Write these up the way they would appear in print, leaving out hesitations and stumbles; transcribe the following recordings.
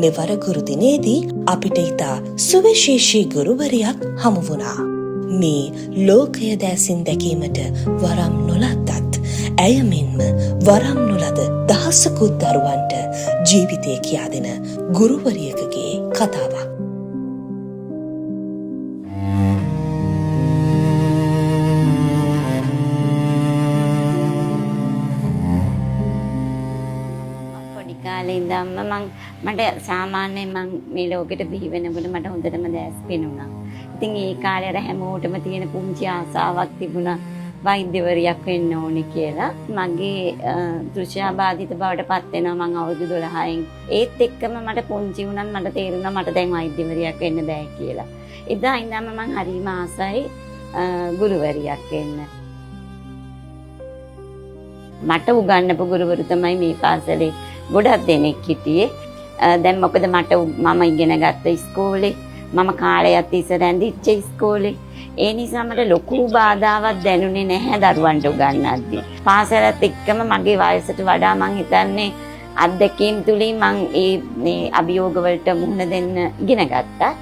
මෙවර ගුරු දිනේදී අපිට ඉතා සුවිශේෂී ගුරුවරියක් හමු වුණා. මේ ලෝකය දැසින් දැකීමට වරම් නොලද්දත් ඇය මෙන්ම වරම් නොලද දහසකුත් දරුවන්ට ජීවිතය කියා දෙන ගුරුවරියකගේ කතාවක්. මට සාමාන්‍යයෙන් මං මේ ලෝකෙට බිහි වෙනකොට මට හොඳටම දැස් පෙනුණා. ඉතින් ඒ කාලේ අර හැමෝටම තියෙන පුංචි ආසාවක් තිබුණා වෛද්‍යවරියක් වෙන්න ඕනේ කියලා. මගේ තෘෂ්ණාබාධිත බවට පත් වෙනවා මං අවුරුදු 12න්. ඒත් එක්කම මට පුංචි වුණත් මට තේරුණා මට දැන් වෛද්‍යවරියක් වෙන්න බෑ කියලා. එදා ඉඳන්ම මං හරිම ආසයි ගුරුවරියක් වෙන්න. මට උගන්වපු ගුරුවරු තමයි මේ පාසලේ ගොඩක් දෙනෙක් හිටියේ. දැන් මොකද මම ඉගෙන ගත්ත ඉස්කෝලේ මම කාලයක් තිස්සේ රැඳිච්ච ඉස්කෝලේ. ඒ නිසා මට ලොකු බාධාවක් දැනුනේ නැහැ දරුවන්ට උගන්වද්දී. පාසලත් එක්කම මගේ වයසට වඩා මං හිතන්නේ අත්දැකීම් තුලින් මං මේ අභියෝග වලට මුහුණ දෙන්න ඉගෙන ගත්තා.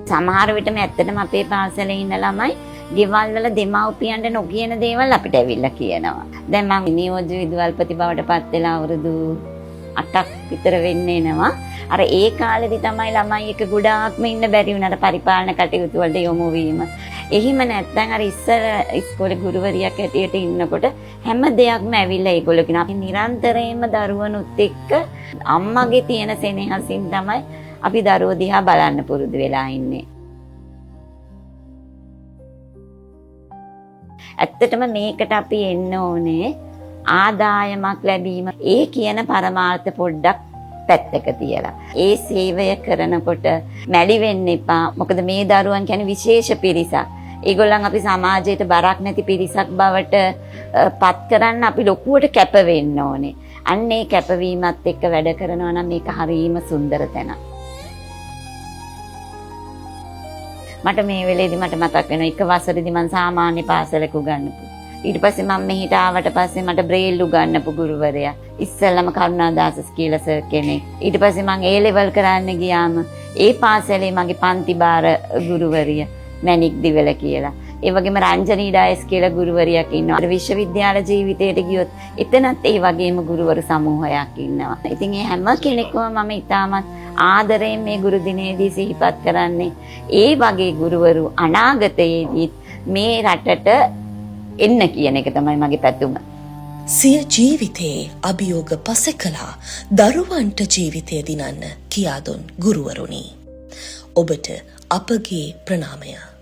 සමහර විටම ඇත්තටම අපේ පාසලේ ඉන්න ළමයි ගෙවල් වල දෙමව්පියන්ට නොකියන දේවල් අපිට ඇවිල්ලා කියනවා. දැන් මම නියෝජ්‍ය විදුහල්පති බවට පත් වෙලා අවුරුදු 8ක් විතර වෙන්න එනවා. අර ඒ කාලෙදි තමයි ළමයි එක ගොඩාක්ම ඉන්න බැරි වුණාට පරිපාලන කටයුතු වලට යොමු වීම. එහිම නැත්නම් අර ඉස්සර ඉස්කෝලේ ගුරුවරියක් හැටියට ඉන්නකොට හැම දෙයක්ම ඇවිල්ලා ඒගොල්ලෝ කියන අපි නිරන්තරයෙන්ම දරුවනුත් එක්ක අම්මගේ තියෙන සෙනෙහසින් තමයි අපි දරුවෝ දිහා බලන්න පුරුදු වෙලා ඉන්නේ. ඇත්තටම මේකට අපි එන්න ඕනේ ආදායමක් ලැබීම. ඒ කියන පරමාර්ථ පොඩ්ඩක් පැත්තක තියලා. ඒ සේවය කරනකොට මැලි වෙන්න එපා. මොකද මේ දරුවන් කියන්නේ විශේෂ පිරිසක්. ඒගොල්ලන් අපි සමාජයට බරක් නැති පිරිසක් බවට පත් කරන්න අපි ලොකුවට කැප වෙන්න ඕනේ. අන්න ඒ කැපවීමත් එක්ක වැඩ කරනවා නම් මේක හරීම සුන්දර තැනක්. මට මේ වෙලේදී මට මතක් වෙනවා එක වසරේදී මම සාමාන්‍ය පාසලක උගන්වපු. ඊට පස්සේ මම මෙහිට ආවට පස්සේ මට බ්‍රේල් උගන්වපු ගුරුවරයා. ඉස්සෙල්ලම කරුණාදාස කියලා සර් කෙනෙක්. ඊට පස්සේ මම A level කරන්න ගියාම ඒ පාසලේ මගේ පන්ති බාර ගුරුවරිය මැණික් දිවල කියලා. ඒ වගේම රංජනී ඩයස් කියලා ගුරුවරියක් ඉන්නවා. විශ්වවිද්‍යාල ජීවිතයට ගියොත් එතනත් ඒ වගේම ගුරුවරු සමූහයක් ඉන්නවා. ඉතින් මේ හැම කෙනෙක්ම මම ඉතාමත් ආදරයෙන් මේ ගුරු දිනේදී සිහිපත් කරන්නේ ඒ වගේ ගුරුවරු අනාගතයේදී මේ රටට එන්න කියන එක තමයි මගේ පැතුම. සිය ජීවිතයේ අභියෝග පසෙකලා දරුවන්ට ජීවිතය දිනන්න කියා දුන් ගුරුවරුනි. ඔබට අපගේ ප්‍රණාමය.